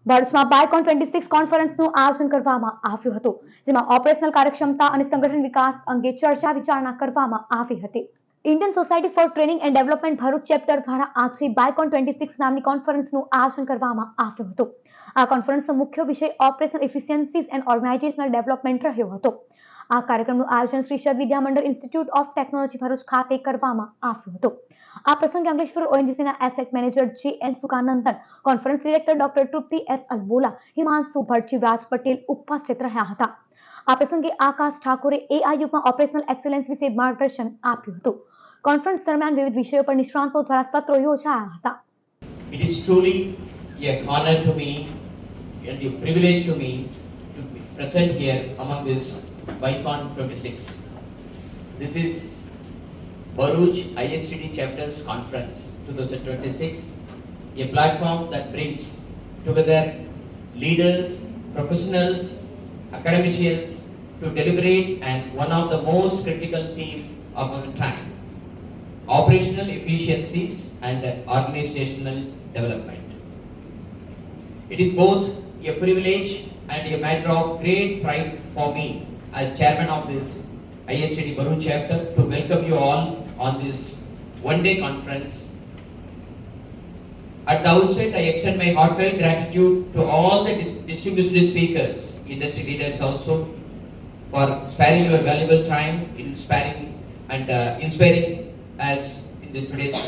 ભરૂચમાં બાયકોન 26 કોન્ફરન્સનું આયોજન કરવામાં આવ્યું હતું, જેમાં ઓપરેશનલ કાર્યક્ષમતા અને સંગઠન વિકાસ અંગે ચર્ચા વિચારણા કરવામાં આવી હતી. Indian society for training and development Bharuch chapter દ્વારા આજે બાયકોન 26 નામની કોન્ફરન્સનું આયોજન કરવામાં આવ્યું હતું. આ કોન્ફરન્સનો મુખ્ય વિષય ઓપરેશનલ એફિશિયન્સીઝ એન્ડ ઓર્ગેનાઇઝેશનલ ડેવલપમેન્ટ રહ્યો હતો. આ કાર્યક્રમનું આયોજન શ્રી સદ વિદ્યા મંડળ ઇન્સ્ટિટ્યૂટ ઓફ ટેકનોલોજી ભરૂચ ખાતે કરવામાં આવ્યું હતું. આ પ્રસંગે અંકલેશ્વર ઓએનજીસીના asset manager J N. Sukanandan, conference director doctor Trupti S. Albola, Himanshu Bhatt, Shivraj Patel ઉપસ્થિત રહ્યા હતા. આ પ્રસંગે આકાશ ઠાકોરે એઆઈ યુગમાં ઓપરેશનલ એક્સેલન્સ વિશે માર્ગદર્શન આપ્યું હતું. કોન્ફરન્સ દરમિયાન વિવિધ વિષયો પર નિષ્ણાતો દ્વારા સત્રો યોજાયા હતા. It is truly an honor to me and a privilege to me to be present here among this BICON 26. This is Bharuch ISTD Chapters Conference 2026, a platform that brings together leaders, professionals, academicians to deliberate and one of the most critical theme of our time, operational efficiencies and organizational development. It is both a privilege and a matter of great pride for me as chairman of this ISTD Bharuch chapter to welcome you all on this one-day conference. At the outset, I extend my heartfelt gratitude to all the distinguished speakers, industry leaders also, for sparing your valuable time, inspiring us in this today's